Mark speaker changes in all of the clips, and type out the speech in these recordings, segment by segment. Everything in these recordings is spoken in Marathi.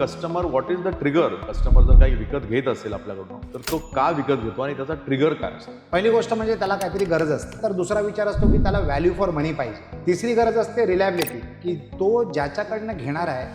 Speaker 1: Customer what is the trigger. Customer जर काही विकत घेत असेल आपल्याकडून तर तो का विकत घेतो आणि त्याचा ट्रिगर काय असतो.
Speaker 2: पहिली गोष्ट म्हणजे त्याला काहीतरी गरज असते. तर दुसरा विचार असतो की त्याला व्हॅल्यू फॉर मनी पाहिजे. तिसरी गरज असते रिलायबिलिटी, की तो ज्याच्याकडनं घेणार आहे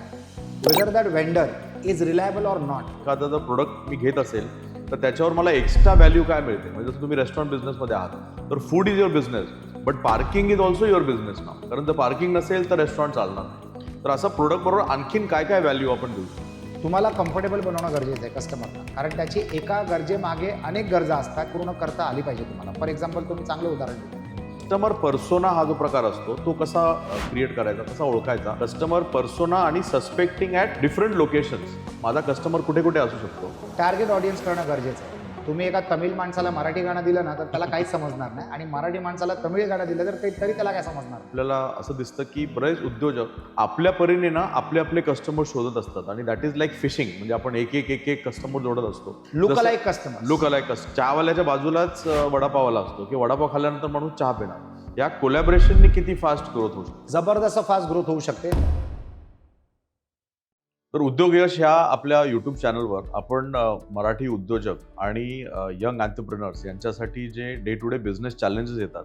Speaker 2: whether that vendor is reliable or not.
Speaker 1: एखादा जर प्रोडक्ट मी घेत असेल तर त्याच्यावर मला एक्स्ट्रा व्हॅल्यू काय मिळते. म्हणजे जसं तुम्ही रेस्टॉरंट बिझनेसमध्ये आहात तर food is your business but parking is also your business ना. कारण जर पार्किंग नसेल तर रेस्टॉरंट चालणार नाही. तर असं प्रोडक्ट बरोबर आणखीन काय काय व्हॅल्यू आपण देऊ शकतो.
Speaker 2: तुम्हाला कम्फर्टेबल बनवणं गरजेचं आहे कस्टमरला, कारण त्याची एका गरजेमागे अनेक गरजा असतात, पूर्ण करता आली पाहिजे तुम्हाला. फॉर एक्झाम्पल तुम्ही चांगलं उदाहरण दिलं.
Speaker 1: कस्टमर पर्सोना हा जो प्रकार असतो तो कसा क्रिएट करायचा, कसा ओळखायचा. कस्टमर पर्सोना आणि सस्पेक्टिंग ॲट डिफरंट लोकेशन्स. माझा कस्टमर कुठे कुठे असू शकतो.
Speaker 2: टार्गेट ऑडियन्स करणं गरजेचं आहे. तुम्ही एका तमिळ माणसाला मराठी गाणं दिलं ना तर त्याला काहीच समजणार नाही, आणि मराठी माणसाला तमिळ गाणं दिलं तर तरी त्याला काय समजणार.
Speaker 1: आपल्याला असं दिसतं की बरेच उद्योजक आपल्या परीने ना आपले आपले कस्टमर शोधत असतात आणि दॅट इज लाईक फिशिंग. म्हणजे आपण एक एक एक एक कस्टमर जोडत असतो.
Speaker 2: Look alike customer.
Speaker 1: Look alike चहावाल्याच्या बाजूलाच वडापाववाला असतो की वडापाव खाल्ल्यानंतर माणूस चहा पिणार. या कोलॅबरेशनने किती फास्ट ग्रोथ होऊ शकते.
Speaker 2: जबरदस्त फास्ट ग्रोथ होऊ शकते.
Speaker 1: तर उद्योग यश ह्या आपल्या यूट्यूब चॅनलवर आपण मराठी उद्योजक आणि यंग एंटरप्रेनर्स यांच्यासाठी जे day to day business challenges येतात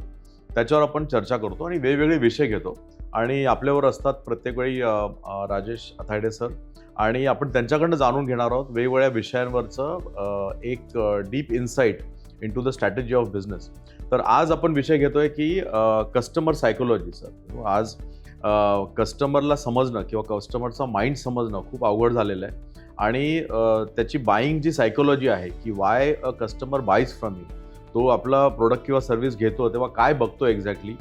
Speaker 1: त्याच्यावर आपण चर्चा करतो आणि वेगवेगळे विषय घेतो. आणि आपल्यावर असतात प्रत्येक वेळी राजेश अथायडे सर, आणि आपण त्यांच्याकडनं जाणून घेणार आहोत वेगवेगळ्या विषयांवरचं एक deep insight into the strategy of business. तर आज आपण विषय घेतोय की कस्टमर सायकोलॉजी. सर, आज कस्टमरला समजणं किंवा कस्टमरचा माइंड समजणं खूप अवघड झालेलं आहे. आणि त्याची बाईंग जी सायकोलॉजी आहे की why a customer buys from me. तो आपला प्रोडक्ट किंवा सर्व्हिस घेतो तेव्हा काय बघतो एक्झॅक्टली,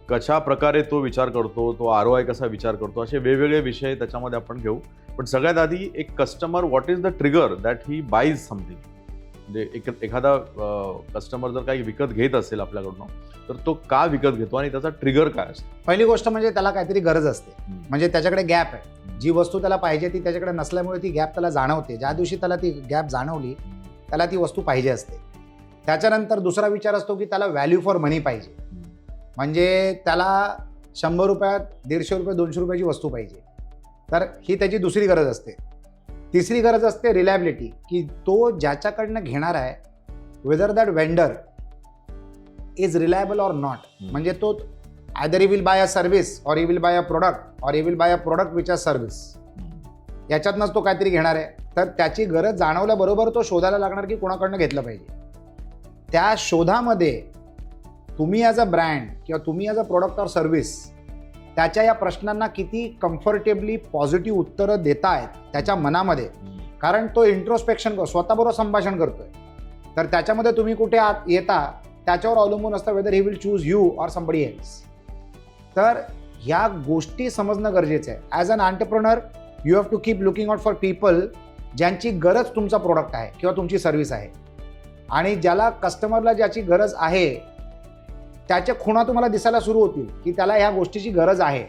Speaker 1: कशा प्रकारे तो विचार करतो, तो ROI कसा विचार करतो, असे वेगवेगळे विषय त्याच्यामध्ये आपण घेऊ. पण सगळ्यात आधी एक customer what is the trigger that he buys something. म्हणजे एखादा कस्टमर जर काही विकत घेत असेल आपल्याकडून तर तो का विकत घेतो आणि त्याचा ट्रिगर काय असतो.
Speaker 2: पहिली गोष्ट म्हणजे त्याला काहीतरी गरज असते. म्हणजे त्याच्याकडे गॅप आहे. जी वस्तू त्याला पाहिजे ती त्याच्याकडे नसल्यामुळे ती गॅप त्याला जाणवते. ज्या दिवशी त्याला ती गॅप जाणवली त्याला ती वस्तू पाहिजे असते. त्याच्यानंतर दुसरा विचार असतो की त्याला व्हॅल्यू फॉर मनी पाहिजे. म्हणजे त्याला 100 रुपयात 150 रुपये 200 रुपयाची वस्तू पाहिजे. तर ही त्याची दुसरी गरज असते. तिसरी गरज असते रिलायबिलिटी, की तो ज्याच्याकडनं घेणार आहे whether that vendor is reliable or not. म्हणजे तो either he will buy a service or he will buy a product or he will buy a product which a service. याच्यातनंच तो काहीतरी घेणार आहे. तर त्याची गरज जाणवल्याबरोबर तो शोधायला लागणार की कोणाकडनं घेतलं पाहिजे. त्या शोधामध्ये तुम्ही ॲज अ ब्रँड किंवा तुम्ही as a product or service त्याच्या या प्रश्नांना किती कम्फर्टेबली पॉझिटिव्ह उत्तरं देतायत त्याच्या मनामध्ये. कारण तो इंट्रोस्पेक्शन स्वतःबरोबर संभाषण करतोय. तर त्याच्यामध्ये तुम्ही कुठे आत येता त्याच्यावर अवलंबून असतं whether he will choose you or somebody else. तर ह्या गोष्टी समजणं गरजेचं आहे. As an entrepreneur you have to keep looking out for people ज्यांची गरज तुमचा प्रोडक्ट आहे किंवा तुमची सर्व्हिस आहे. आणि ज्याला कस्टमरला ज्याची गरज आहे त्याच्या खुणा तुम्हाला दिसायला सुरू होतील की त्याला ह्या गोष्टीची गरज आहे.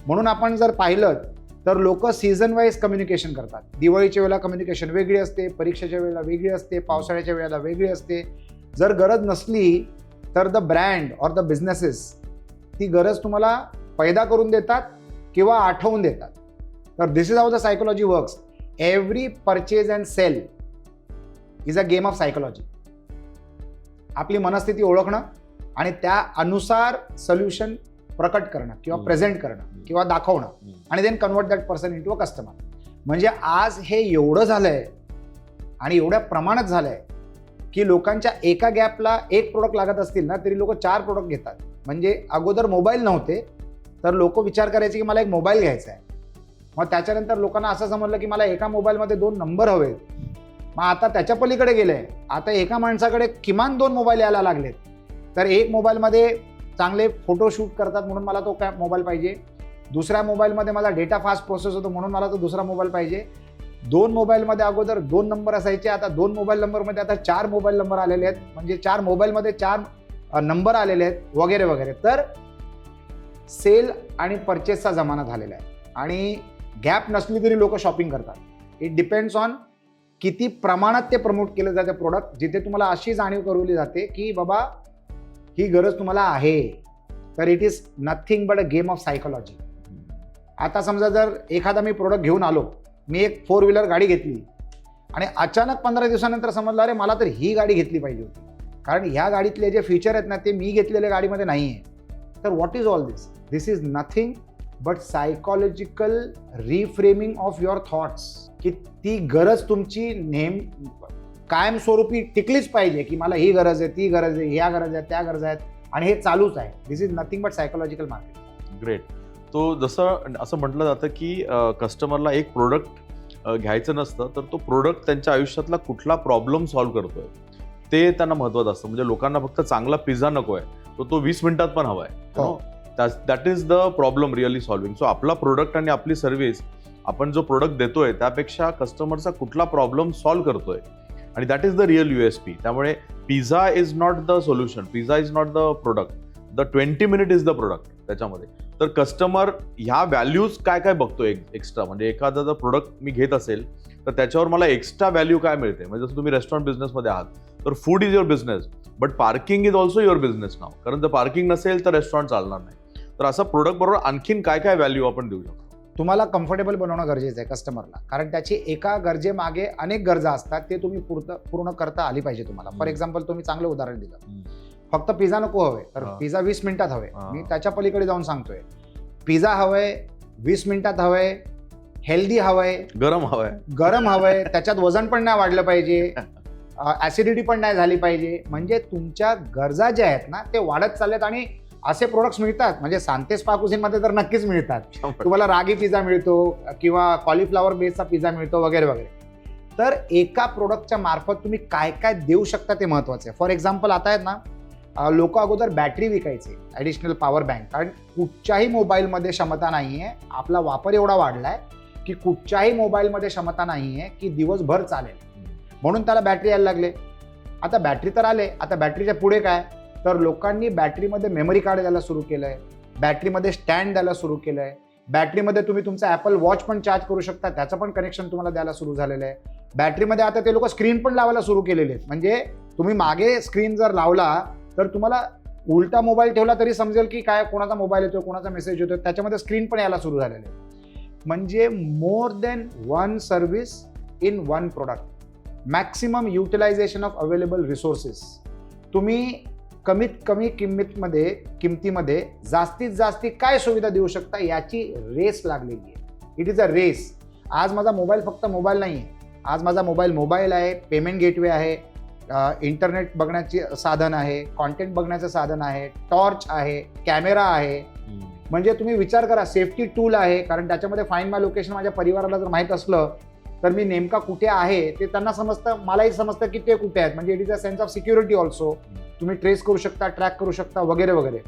Speaker 2: म्हणून आपण जर पाहिलं तर लोक सीझन वाईज कम्युनिकेशन करतात. दिवाळीच्या वेळेला कम्युनिकेशन वेगळी असते, परीक्षेच्या वेळेला वेगळी असते, पावसाळ्याच्या वेळेला वेगळी असते. जर गरज नसली तर the brand or the businesses ती गरज तुम्हाला पैदा करून देतात किंवा आठवून देतात. तर this is how the psychology works. Every purchase and sale is a game of psychology. आपली मनस्थिती ओळखणं आणि त्या अनुसार सोल्युशन प्रकट करणं किंवा प्रेझेंट करणं किंवा दाखवणं आणि then convert that person into a customer. म्हणजे आज हे एवढं झालंय आणि एवढ्या प्रमाणात झालंय की लोकांच्या एका गॅपला एक प्रोडक्ट लागत असतील ना तरी लोक 4 प्रोडक्ट घेतात. म्हणजे अगोदर मोबाईल नव्हते तर लोक विचार करायचे की मला एक मोबाईल घ्यायचा आहे. मग त्याच्यानंतर लोकांना असं समजलं की मला एका मोबाईलमध्ये 2 नंबर हवेत. मग आता त्याच्या पलीकडे गेलंय. आता एका माणसाकडे किमान 2 मोबाईल यायला लागलेत. तर एक मोबाईलमध्ये चांगले फोटो शूट करतात म्हणून मला तो मोबाईल पाहिजे. दुसऱ्या मोबाईलमध्ये माझा डेटा फास्ट प्रोसेस होतो म्हणून मला तो दुसरा मोबाईल पाहिजे. 2 मोबाईलमध्ये अगोदर 2 नंबर असायचे, आता 2 मोबाईल नंबरमध्ये आता 4 मोबाईल नंबर आलेले आहेत. म्हणजे 4 मोबाईलमध्ये 4 नंबर आलेले आहेत वगैरे वगैरे. तर सेल आणि परचेसचा जमाना झालेला आहे. आणि गॅप नसली तरी लोक शॉपिंग करतात. इट डिपेंड्स ऑन किती प्रमाणात ते प्रमोट केलं जातं प्रोडक्ट. जिथे तुम्हाला अशी जाणीव करवली जाते की बाबा ही गरज तुम्हाला आहे. तर it is nothing but a game of psychology. आता समजा जर एखादा मी प्रोडक्ट घेऊन आलो मी एक 4 व्हीलर गाडी घेतली आणि अचानक 15 दिवसानंतर समजलं अरे मला तर ही गाडी घेतली पाहिजे होती, कारण ह्या गाडीतले जे फीचर आहेत ना ते मी घेतलेल्या गाडीमध्ये नाही आहे. तर what is all this? This is nothing but psychological reframing of your thoughts, की ती गरज तुमची कायमस्वरूपी टिकलीच पाहिजे, की मला ही गरज आहे, ती गरज आहे, ह्या गरज आहेत, त्या गरज आहेत, आणि हे चालूच आहे. This is nothing but psychological market.
Speaker 1: Great. तो जसं असं म्हटलं जातं की कस्टमरला एक प्रोडक्ट घ्यायचं नसतं, तर तो प्रोडक्ट त्यांच्या आयुष्यातला कुठला प्रॉब्लेम सॉल्व्ह करतोय ते त्यांना महत्त्वाचं असतं. म्हणजे लोकांना फक्त चांगला पिझ्झा नको आहे, तो 20 मिनिटात पण हवा आहे. That is the problem really solving. So आपला प्रोडक्ट आणि आपली सर्व्हिस, आपण जो प्रोडक्ट देतोय त्यापेक्षा कस्टमरचा कुठला प्रॉब्लेम सॉल्व्ह करतोय, आणि that is the real USP. त्यामुळे pizza is not the solution, pizza is not the product, the 20 minute is the product त्याच्यामध्ये. तर कस्टमर ह्या व्हॅल्यूज काय काय बघतोय एक्स्ट्रा, म्हणजे एखादा जर प्रोडक्ट मी घेत असेल तर त्याच्यावर मला एक्स्ट्रा व्हॅल्यू काय मिळते. म्हणजे जसं तुम्ही रेस्टॉरंट बिझनेसमध्ये आहात तर food is your business, but parking is also your business नाव, कारण जर पार्किंग नसेल तर रेस्टॉरंट चालणार नाही. तर असं प्रोडक्ट बरोबर आणखीन काय काय व्हॅल्यू आपण देऊ शकतो?
Speaker 2: तुम्हाला कम्फर्टेबल बनवणं गरजेचं आहे कस्टमरला, कारण त्याची एका गरजेमागे अनेक गरजा असतात, ते तुम्ही पूर्ण करता आली पाहिजे तुम्हाला. फॉर एक्झाम्पल तुम्ही चांगलं उदाहरण दिलं, फक्त पिझ्झा नको हवे तर पिझ्झा 20 मिनिटात हवे. मी त्याच्या पलीकडे जाऊन सांगतोय, पिझ्झा हवंय 20 मिनिटात हवंय, हेल्दी हवंय, गरम हवंय, त्याच्यात वजन पण नाही वाढलं पाहिजे, ऍसिडिटी पण नाही झाली पाहिजे. म्हणजे तुमच्या गरजा ज्या आहेत ना ते वाढत चालल्यात, आणि असे प्रोडक्ट्स मिळतात, म्हणजे सांतेस पाकुझिनमध्ये तर नक्कीच मिळतात. तुम्हाला रागी पिझ्झा मिळतो किंवा कॉलीफ्लॉवर बेसचा पिझ्झा मिळतो वगैरे वगैरे. तर एका प्रोडक्टच्या मार्फत तुम्ही काय काय देऊ शकता ते महत्वाचं आहे. फॉर एक्झाम्पल आता आहेत ना, लोक अगोदर बॅटरी विकायचे, ॲडिशनल पॉवर बँक, कारण कुठच्याही मोबाईलमध्ये क्षमता नाही आहे, आपला वापर एवढा वाढलाय की कुठच्याही मोबाईलमध्ये क्षमता नाही आहे की दिवसभर चालेल, म्हणून त्याला बॅटरी यायला लागले. आता बॅटरी तर आले, आता बॅटरीच्या पुढे काय, तर लोकांनी बॅटरीमध्ये मेमरी कार्ड द्यायला सुरू केलंय, बॅटरीमध्ये स्टँड द्यायला सुरू केलंय, बॅटरीमध्ये तुम्ही तुमचा ॲपल वॉच पण चार्ज करू शकता, त्याचं पण कनेक्शन तुम्हाला द्यायला सुरू झालेलं आहे. बॅटरीमध्ये आता ते लोक स्क्रीन पण लावायला सुरू केलेले आहेत, म्हणजे तुम्ही मागे स्क्रीन जर लावला तर तुम्हाला उलटा मोबाईल ठेवला तरी समजेल की काय, कोणाचा मोबाईल येतोय, कोणाचा मेसेज येतोय, त्याच्यामध्ये स्क्रीन पण यायला सुरू झालेलं आहे. म्हणजे more than one service in one product, maximum utilisation of available resources. तुम्ही कमीत कमी किमतीमध्ये जास्तीत जास्ती काय सुविधा देऊ शकता याची रेस लागलेली आहे. It is a race. आज माझा मोबाईल फक्त मोबाईल नाही आहे, आज माझा मोबाईल आहे, पेमेंट गेटवे आहे, इंटरनेट बघण्याचे साधन आहे, कॉन्टेंट बघण्याचं साधन आहे, टॉर्च आहे, कॅमेरा आहे. म्हणजे तुम्ही विचार करा, सेफ्टी टूल आहे, कारण त्याच्यामध्ये फाइंड माय लोकेशन माझ्या परिवाराला जर माहीत असलं तर मी नेमका कुठे आहे ते त्यांना समजतं, मलाही समजतं की ते कुठे आहेत. म्हणजे it is a sense of security also. तुम्ही ट्रेस करू शकता, ट्रॅक करू शकता वगैरे वगैरे.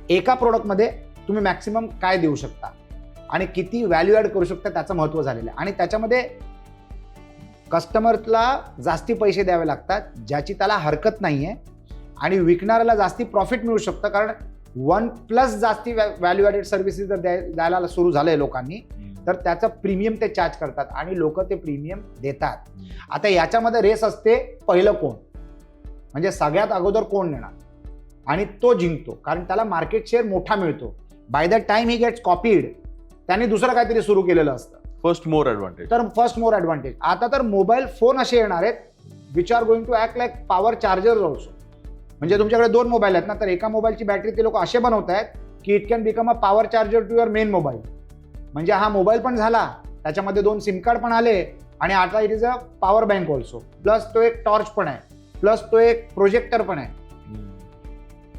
Speaker 2: एका प्रोडक्टमध्ये तुम्ही मॅक्सिमम काय देऊ शकता आणि किती व्हॅल्यू ॲड करू शकता त्याचं महत्त्व झालेलं आहे. आणि त्याच्यामध्ये कस्टमरला जास्ती पैसे द्यावे लागतात, ज्याची त्याला हरकत नाही आहे, आणि विकणाऱ्याला जास्ती प्रॉफिट मिळू शकतं, कारण 1+ जास्ती व्हॅल्यू ॲडेड सर्व्हिसेस जर द्यायला सुरू झालंय लोकांनी तर त्याचं प्रीमियम ते चार्ज करतात आणि लोक ते प्रीमियम देतात. आता याच्यामध्ये रेस असते, पहिलं कोण, म्हणजे सगळ्यात अगोदर कोण नेणार, आणि तो जिंकतो, कारण त्याला मार्केट शेअर मोठा मिळतो. By the time he gets copied, त्यांनी दुसरं काहीतरी सुरू केलेलं असतं.
Speaker 1: First more advantage. आता तर मोबाईल फोन असे येणार आहेत which are going to act like power chargers also. म्हणजे तुमच्याकडे 2 मोबाईल आहेत ना, तर एका मोबाईलची बॅटरी ते लोक असे बनवत आहेत की it can become a power charger to your main mobile. म्हणजे हा मोबाईल पण झाला, त्याच्यामध्ये 2 सिम कार्ड पण आले, आणि आता it is a power bank also, plus तो एक टॉर्च पण आहे, प्लस तो एक प्रोजेक्टर पण आहे.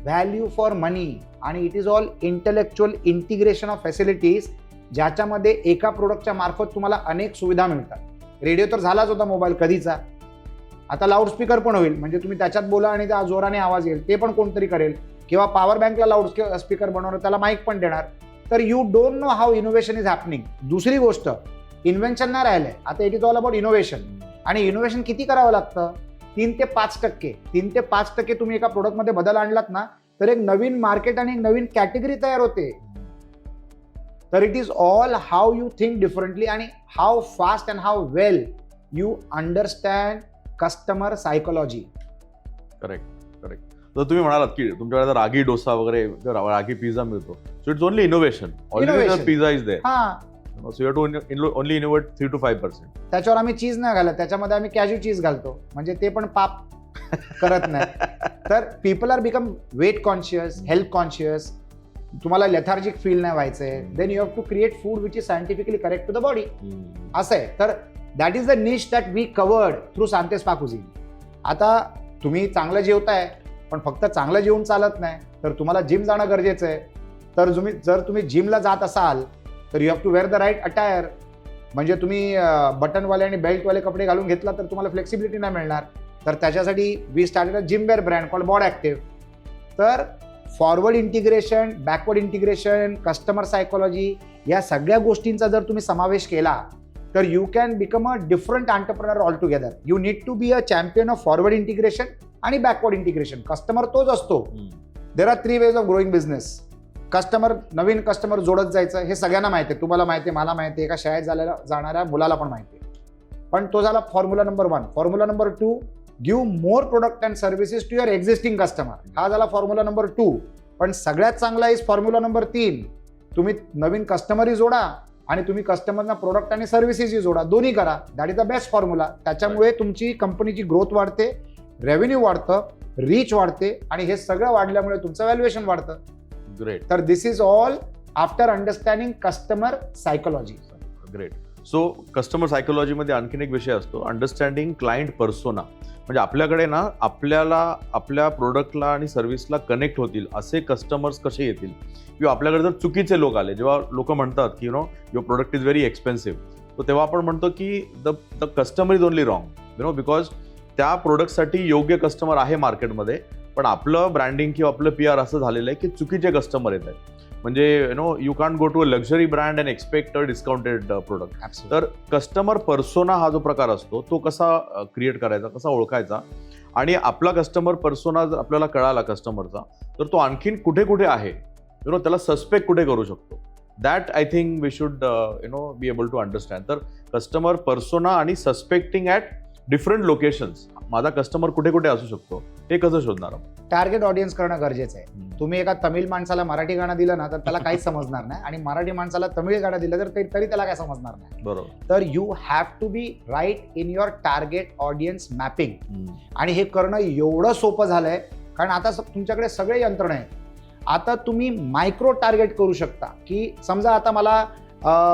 Speaker 1: व्हॅल्यू फॉर मनी. आणि it is all intellectual integration of facilities, ज्याच्यामध्ये एका प्रोडक्टच्या मार्फत तुम्हाला अनेक सुविधा मिळतात. रेडिओ तर झालाच होता मोबाईल कधीचा, आता लाऊडस्पीकर पण होईल, म्हणजे तुम्ही त्याच्यात बोला आणि त्या जोराने आवाज येईल, ते पण कोणतरी करेल. किंवा पॉवर बँकला लाऊड स्पीकर बनवणार, त्याला माईक पण देणार. तर you don't know how innovation is happening. दुसरी गोष्ट, इन्व्हेन्शन नाही राहिलंय, आता it is all about innovation. आणि इनोव्हेशन किती करावं लागतं? 3 ते 5% तुम्ही एका प्रोडक्टमध्ये बदल आणलात ना, तर एक नवीन मार्केट आणि एक नवीन कॅटेगरी तयार होते. तर it is all how you think differently आणि how fast and how well you understand customer psychology. Correct. तर तुम्ही म्हणालात की तुमच्याकडे रागी डोसा वगैरे, रागी पिझ्झा मिळतो, so it's only innovation. Already pizza is there. So you to only innovate 3 to 5%.
Speaker 2: त्याच्यावर आम्ही चीज नाही घालत, त्याच्यामध्ये आम्ही कॅज्यू चीज घालतो, म्हणजे ते पण पाप करत नाही. तर people are become weight conscious, health conscious, तुम्हाला लेथार्जिक फील नाही व्हायचंय, then you have to create food which is scientifically correct to the body. असं आहे. तर that is the niche that we covered through Santej spa cuisine. आता तुम्ही चांगलं जेवताय, पण फक्त चांगलं जेवून चालत नाही, तर तुम्हाला जिम जाणं गरजेचं आहे. तर जर तुम्ही जिमला जात असाल तर you have to wear the right attire. म्हणजे तुम्ही बटनवाले आणि बेल्टवाले कपडे घालून घेतला तर तुम्हाला फ्लेक्सिबिलिटी नाही मिळणार. तर त्याच्यासाठी we started a gymwear brand called bod active. तर forward integration, backward integration, customer psychology, या सगळ्या गोष्टींचा जर तुम्ही समावेश केला तर you can become a different entrepreneur altogether. You need to be a champion of forward integration आणि बॅकवर्ड इंटिग्रेशन. कस्टमर तोच असतो. There are 3 ways of growing business. नवीन कस्टमर जोडत जायचं, हे सगळ्यांना माहिती आहे, तुम्हाला माहिती आहे, मला माहिती आहे, एका शाळेत जाणाऱ्या मुलाला पण माहिती आहे. पण तो झाला formula number 1. Formula number 2, give more product and services to your existing customer. हा झाला फॉर्म्युला नंबर 2. पण सगळ्यात चांगला इज फॉर्म्युला नंबर 3. तुम्ही नवीन कस्टमरही जोडा आणि तुम्ही कस्टमरना प्रोडक्ट आणि सर्व्हिसेसही जोडा, दोन्ही करा. That is the best formula. त्याच्यामुळे तुमची कंपनीची ग्रोथ वाढते, रेव्हेन्यू वाढतं, रीच वाढते, आणि हे सगळं वाढल्यामुळे तुमचं व्हॅल्युएशन वाढतं.
Speaker 1: ग्रेट.
Speaker 2: तर this is all after understanding customer psychology.
Speaker 1: Great. So customer सायकोलॉजीमध्ये आणखीन एक विषय असतो, अंडरस्टँडिंग क्लायंट पर्सोना. म्हणजे आपल्याकडे ना आपल्याला आपल्या प्रोडक्टला आणि सर्व्हिसला कनेक्ट होतील असे कस्टमर्स कसे येतील, किंवा आपल्याकडे जर चुकीचे लोक आले, जेव्हा लोक म्हणतात की your product is very expensive, तर तेव्हा आपण म्हणतो की the customer is only wrong, because त्या प्रोडक्टसाठी योग्य कस्टमर आहे मार्केटमध्ये, पण आपलं ब्रँडिंग किंवा आपलं PR असं झालेलं आहे की चुकीचे कस्टमर येत आहेत. म्हणजे you can't go to a luxury brand and expect a discounted product. तर कस्टमर पर्सोना हा जो प्रकार असतो तो कसा क्रिएट करायचा, कसा ओळखायचा, आणि आपला कस्टमर पर्सोना जर आपल्याला कळाला कस्टमरचा, तर तो आणखीन कुठे कुठे आहे, त्याला सस्पेक्ट कुठे करू शकतो, that I think we should be able to understand. तर कस्टमर पर्सोना आणि सस्पेक्टिंग ॲट डिफरंट लोकेशन्स, माझा कस्टमर कुठे कुठे असू शकतो, हे कसं शोधणार?
Speaker 2: टार्गेट ऑडियन्स करणं गरजेचं आहे. तुम्ही एका तमिळ माणसाला मराठी गाणं दिलं ना तर त्याला काहीच समजणार नाही, आणि मराठी माणसाला तमिळ गाणं दिलं तर तरी त्याला काय समजणार नाही.
Speaker 1: बरोबर.
Speaker 2: तर you have to be right in your target audience mapping. आणि हे करणं एवढं सोपं झालंय, कारण आता तुमच्याकडे सगळे यंत्रणा आहेत. आता तुम्ही मायक्रो टार्गेट करू शकता, की समजा आता मला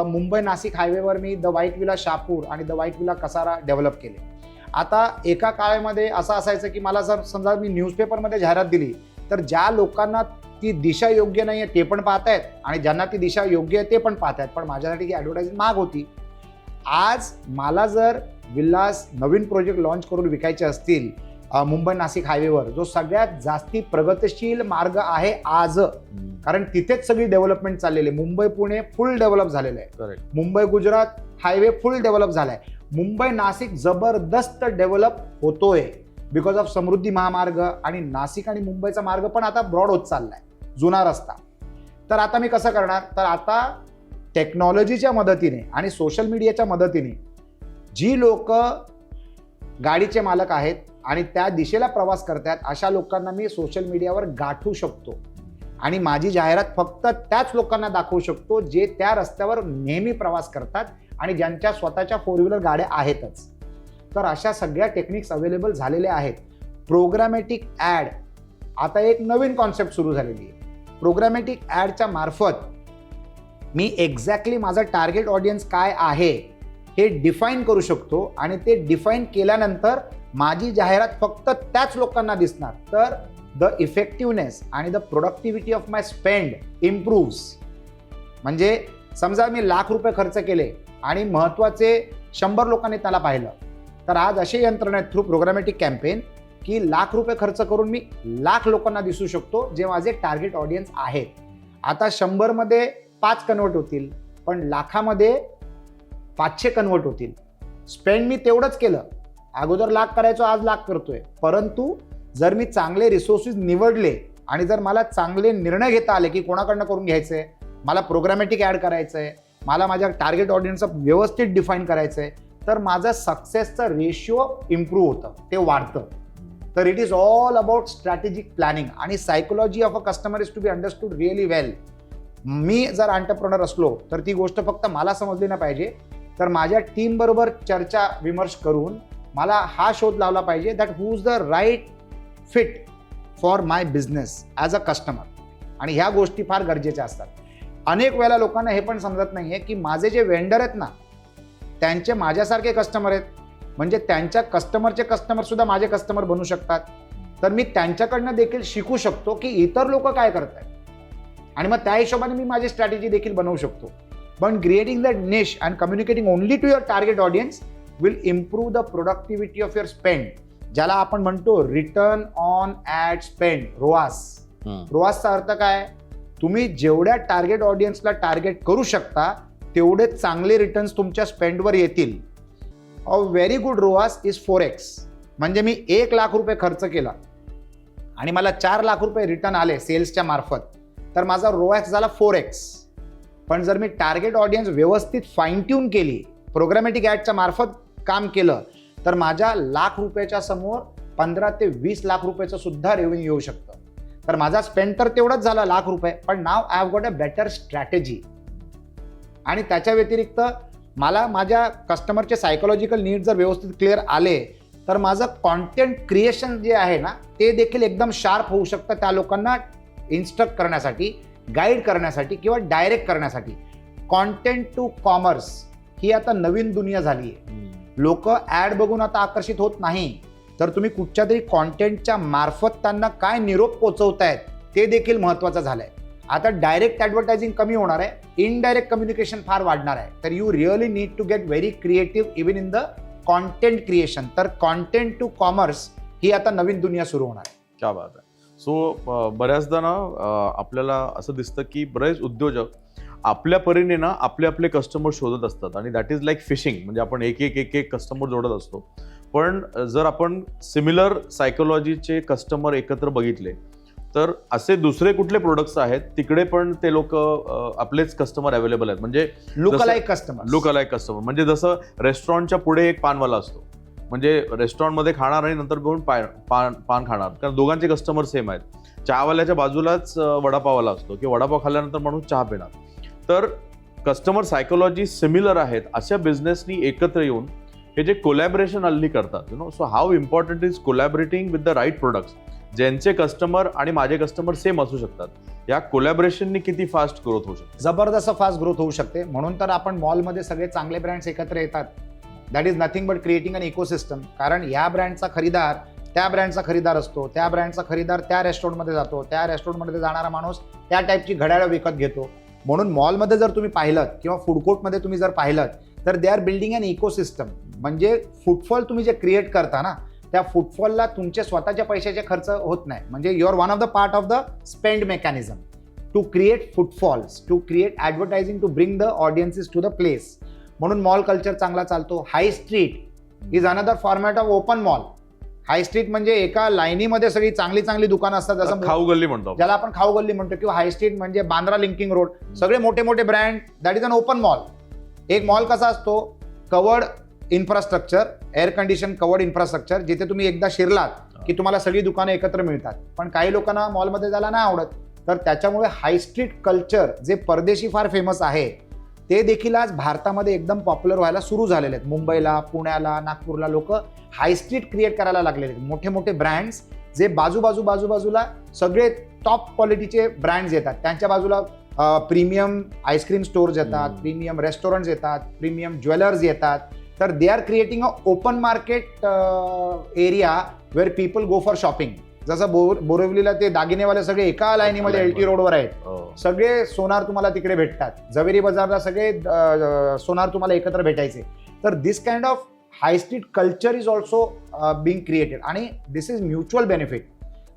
Speaker 2: मुंबई नाशिक हायवेवर मी द व्हाईट विला शहापूर आणि the white villa Kasara develop केले. आता एका काळामध्ये असं असायचं की मला जर समजा मी न्यूजपेपरमध्ये जाहिरात दिली, तर ज्या लोकांना ती दिशा योग्य नाही आहे ते पण पाहतायत, आणि ज्यांना ती दिशा योग्य आहे ते पण पाहतायत, पण माझ्यासाठी ती ॲडव्हर्टायझिंग महाग होती. आज मला जर विल्लास नवीन प्रोजेक्ट लॉन्च करून विकायचे असतील मुंबई नाशिक हायवेवर, जो सगळ्यात जास्ती प्रगतशील मार्ग आहे आज, कारण तिथेच सगळी डेव्हलपमेंट चाललेली आहे. मुंबई पुणे फुल डेव्हलप झालेलं आहे, मुंबई गुजरात हायवे फुल डेव्हलप झालाय, मुंबई नाशिक जबरदस्त डेव्हलप होतोय बिकॉज ऑफ समृद्धी महामार्ग, आणि नाशिक आणि मुंबईचा मार्ग पण आता ब्रॉड होत चाललाय, जुना रस्ता. तर आता मी कसं करणार, तर आता टेक्नॉलॉजीच्या मदतीने आणि सोशल मीडियाच्या मदतीने जी लोक गाडीचे मालक आहेत आणि त्या दिशेला प्रवास करतात, अशा लोकांना मी सोशल मीडियावर गाठू शकतो, आणि माझी जाहिरात फक्त त्याच लोकांना दाखवू शकतो जे त्या रस्त्यावर नेहमी प्रवास करतात आणि ज्यांच्या स्वतःच्या 4 व्हीलर गाड्या आहेतच. तर अशा सगळ्या टेक्निक्स अवेलेबल झालेल्या आहेत. प्रोग्रामॅटिक ॲड आता एक नवीन कॉन्सेप्ट सुरू झालेली आहे. प्रोग्रामॅटिक ॲडच्या मार्फत मी एक्झॅक्टली माझं टार्गेट ऑडियन्स काय आहे हे डिफाईन करू शकतो, आणि ते डिफाईन केल्यानंतर माझी जाहिरात फक्त त्याच लोकांना दिसणार. तर द इफेक्टिव्हनेस आणि the productivity of my spend improves. म्हणजे समजा मी ₹1,00,000 खर्च केले आणि महत्त्वाचे 100 लोकांनी त्याला पाहिलं, तर आज असे यंत्रणा आहेत थ्रू प्रोग्रामॅटिक कॅम्पेन की ₹1,00,000 खर्च करून मी 1,00,000 लोकांना दिसू शकतो जे माझे टार्गेट ऑडियन्स आहेत. आता 100 मध्ये 5 कन्वर्ट होतील, पण 1,00,000 500 कन्वर्ट होतील. स्पेंड मी तेवढंच केलं, अगोदर 1,00,000 करायचो, आज 1,00,000 करतोय. परंतु जर मी चांगले रिसोर्सेस निवडले आणि जर मला चांगले निर्णय घेता आले की कोणाकडनं करून घ्यायचंय, मला प्रोग्रामॅटिक ॲड करायचंय, मला माझ्या टार्गेट ऑडियन्सचं व्यवस्थित डिफाईन करायचंय, तर माझं सक्सेसचं रेशिओ इम्प्रूव्ह होतं, ते वाढतं. तर it is all about strategic planning, आणि psychology of a customer is to be understood really well. मी जर एंटरप्रेन्योर असलो तर ती गोष्ट फक्त मला समजली नाही पाहिजे, तर माझ्या टीम बरोबर चर्चा विमर्श करून मला हा शोध लावला पाहिजे that who is the right fit for my business as a customer. आणि ह्या गोष्टी फार गरजेच्या असतात. अनेक वेळेला लोकांना हे पण समजत नाही आहे की माझे जे वेंडर आहेत ना त्यांचे माझ्यासारखे कस्टमर आहेत, म्हणजे त्यांच्या कस्टमरचे कस्टमर सुद्धा माझे कस्टमर बनू शकतात. तर मी त्यांच्याकडनं देखील शिकू शकतो की इतर लोक काय करत आहेत आणि मग त्या हिशोबाने मी माझी स्ट्रॅटेजी देखील बनवू शकतो. पण creating that niche and communicating only to your target audience will improve the productivity of your spend, ज्याला आपण म्हणतो return on ad spend, ROAS. रोआसचा अर्थ काय? तुम्ही जेवढ्या टार्गेट ऑडियन्सला टार्गेट करू शकता तेवढे चांगले रिटर्न्स तुमच्या स्पेंडवर येतील. A very good ROAS is 4x. म्हणजे मी 1 लाख रुपये खर्च केला आणि मला 4 लाख रुपये रिटर्न आले सेल्सच्या मार्फत, तर माझा रोआस झाला 4x. पण जर मी टार्गेट ऑडियन्स व्यवस्थित फाईन ट्यून केली, प्रोग्रामॅटिक ॲडच्या मार्फत काम केलं, तर माझ्या लाख रुपयाच्या समोर 15 ते 20 लाख रुपयाचं सुद्धा रेव्हेन्यू येऊ शकतं. तर माझा स्पेंड तर तेवढाच झाला लाख रुपये, पण now I have got a better strategy. आणि त्याच्या व्यतिरिक्त मला माझ्या कस्टमरचे सायकोलॉजिकल नीड जर व्यवस्थित क्लिअर आले तर माझं कॉन्टेंट क्रिएशन जे आहे ना ते देखील एकदम शार्प होऊ शकतं त्या लोकांना इन्स्ट्रक्ट करण्यासाठी, गाईड करण्यासाठी किंवा डायरेक्ट करण्यासाठी. कॉन्टेंट टू कॉमर्स ही आता नवीन दुनिया झाली आहे. लोक ॲड बघून आता आकर्षित होत नाही, तर तुम्ही कुठच्या तरी कॉन्टेंटच्या मार्फत त्यांना काय निरोप पोचवतायत ते देखील महत्त्वाचं झालंय. आता डायरेक्ट ॲडव्हर्टायझिंग कमी होणार आहे, इनडायरेक्ट कम्युनिकेशन फार वाढणार आहे. तर you really need to get very creative even in the content creation. तर कॉन्टेंट टू कॉमर्स ही आता नवीन दुनिया सुरू होणार आहे.
Speaker 1: क्या बात आहे. सो बऱ्याचदा ना आपल्याला असं दिसतं की बरेच उद्योजक आपल्या परीने ना आपले कस्टमर शोधत असतात आणि दॅट इज लाईक फिशिंग. म्हणजे आपण एक कस्टमर जोडत असतो. पण जर आपण सिमिलर सायकोलॉजीचे कस्टमर एकत्र बघितले तर असे दुसरे कुठले प्रोडक्ट्स आहेत तिकडे पण ते लोक आपलेच कस्टमर अवेलेबल आहेत. म्हणजे
Speaker 2: लुक अलाइक कस्टमर
Speaker 1: म्हणजे जसं रेस्टॉरंटच्या पुढे एक पानवाला असतो, म्हणजे रेस्टॉरंटमध्ये खाणार आणि नंतर घेऊन पान खाणार, कारण दोघांचे कस्टमर सेम आहेत. चहावाल्याच्या बाजूलाच वडापाववाला असतो की वडापाव खाल्ल्यानंतर माणूस चहा पिणार. तर कस्टमर सायकोलॉजी सिमिलर आहेत. अशा बिझनेसनी एकत्र येऊन हे जे कोलॅबरेशन हल्ली करतात, so how important is collaborating with the right products, ज्यांचे कस्टमर आणि माझे कस्टमर सेम असू शकतात. या कोलॅबरेशननी किती फास्ट ग्रोथ होऊ शकते?
Speaker 2: जबरदस्त फास्ट ग्रोथ होऊ शकते. म्हणून तर आपण मॉलमध्ये सगळे चांगले ब्रँड्स एकत्र येतात. That is nothing but creating an ecosystem. कारण या ब्रँडचा खरीदार त्या ब्रँडचा खरीदार असतो, त्या ब्रँडचा खरीदार त्या रेस्टॉरंटमध्ये जातो, त्या रेस्टॉरंटमध्ये जाणारा माणूस त्या टाईपची घड्याळं विकत घेतो. म्हणून मॉलमध्ये जर तुम्ही पाहिलं किंवा फूड कोर्टमध्ये तुम्ही जर पाहिलं तर they are building an ecosystem. म्हणजे फुटफॉल तुम्ही जे क्रिएट करता ना त्या फुटफॉलला तुमचे स्वतःच्या पैशाचे खर्च होत नाही. म्हणजे you are one of the part of the spend mechanism to create footfalls, to create advertising, to bring the audiences to the place. म्हणून मॉल कल्चर चांगला चालतो. High street is another format of open mall. High street म्हणजे एका लाईनीमध्ये सगळी चांगली दुकानं असतात, जसं
Speaker 1: खाऊ गल्ली म्हणतो,
Speaker 2: ज्याला आपण खाऊ गल्ली म्हणतो. किंवा हाय स्ट्रीट म्हणजे बांद्रा लिंकिंग रोड, सगळे मोठे brand, that is an open mall. एक मॉल कसा असतो? Covered infrastructure, air condition covered infrastructure, जिथे तुम्ही एकदा शिरलात की तुम्हाला सगळी दुकानं एकत्र मिळतात. पण काही लोकांना मॉलमध्ये जायला नाही आवडत. तर त्याच्यामुळे हाय स्ट्रीट कल्चर जे परदेशी फार फेमस आहे ते देखील आज भारतामध्ये एकदम पॉप्युलर व्हायला सुरू झालेले आहेत. मुंबईला, पुण्याला, नागपूरला लोक हाय स्ट्रीट क्रिएट करायला लागलेले आहेत. मोठे ब्रँड्स जे बाजूला सगळे टॉप क्वालिटीचे ब्रँड्स येतात. त्यांच्या बाजूला प्रीमियम आईस्क्रीम स्टोर्स येतात, प्रीमियम रेस्टॉरंट्स येतात, प्रीमियम ज्वेलर्स येतात. तर they are creating a open market area where people go for shopping. जसं बोरिवलीला ते दागिनेवाले सगळे एका लाईनीमध्ये LT रोडवर आहेत. सगळे सोनार तुम्हाला तिकडे भेटतात. जवेरी बाजारला सगळे सोनार तुम्हाला एकत्र भेटायचे. तर this kind of high street culture is also being created आणि दिस इज म्युच्युअल बेनिफिट.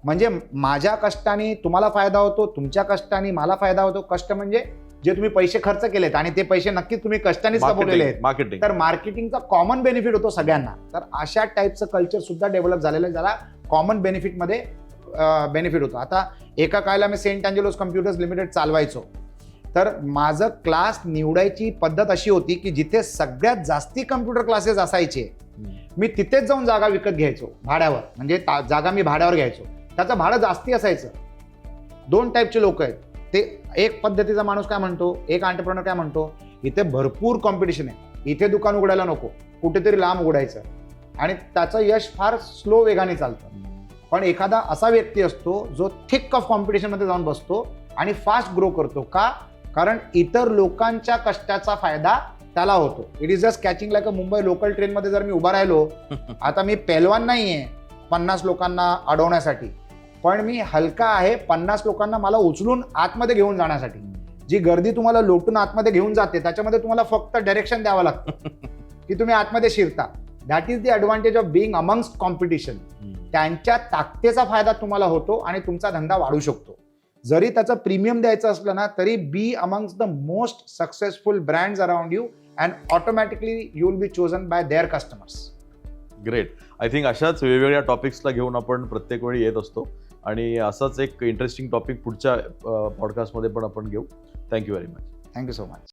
Speaker 2: म्हणजे माझ्या कष्टाने तुम्हाला फायदा होतो, तुमच्या कष्टाने मला फायदा होतो. कष्ट म्हणजे जे तुम्ही पैसे खर्च केलेत आणि ते पैसे नक्कीच तुम्ही कष्टानेच कमवलेले आहेत. तर मार्केटिंगचा कॉमन बेनिफिट होतो सगळ्यांना. तर अशा टाईपचं कल्चर सुद्धा डेव्हलप झालेलं आहे, ज्याला कॉमन बेनिफिटमध्ये बेनिफिट होतो. आता एका काळाला मी सेंट अँजेलोस कम्प्युटर्स लिमिटेड चालवायचो. तर माझं क्लास निवडायची पद्धत अशी होती की जिथे सगळ्यात जास्ती कम्प्युटर क्लासेस असायचे मी तिथेच जाऊन जागा विकत घ्यायचो भाड्यावर. म्हणजे जागा मी भाड्यावर घ्यायचो. त्याचं भाडं जास्ती असायचं. 2 टाईपचे लोक आहेत. ते एक पद्धतीचा माणूस काय म्हणतो, एक एंटरप्रेन्योर काय म्हणतो, इथे भरपूर कॉम्पिटिशन आहे, इथे दुकान उघडायला नको, कुठेतरी लांब उघडायचं, आणि त्याचं यश फार स्लो वेगाने चालतं. पण एखादा असा व्यक्ती असतो जो थिक ऑफ कॉम्पिटिशनमध्ये जाऊन बसतो आणि फास्ट ग्रो करतो. का? कारण इतर लोकांच्या कष्टाचा फायदा त्याला होतो. It is just catching like a Mumbai local ट्रेनमध्ये जर मी उभा राहिलो, आता मी पेलवान नाही आहे 50 लोकांना अडवण्यासाठी, पण मी हलका आहे 50 लोकांना मला उचलून आतमध्ये घेऊन जाण्यासाठी. जी गर्दी तुम्हाला लोटून आतमध्ये घेऊन जाते त्याच्यामध्ये तुम्हाला फक्त डायरेक्शन द्यावं लागतं की तुम्ही आतमध्ये शिरता. That is the advantage of being amongst competition. त्यांच्या ताकदीचा फायदा तुम्हाला होतो आणि तुमचा धंदा वाढू शकतो. जरी त्याचं प्रीमियम द्यायचं असलं ना, तरी बी amongst the most successful brands around you and automatically you will be chosen by their customers.
Speaker 1: Great. I think अशाच वेगवेगळ्या टॉपिक्सला घेऊन आपण प्रत्येक वेळी येत असतो आणि असाच एक इंटरेस्टिंग टॉपिक पुढच्या पॉडकास्टमध्ये पण आपण घेऊ. Thank you very much.
Speaker 2: Thank you so much.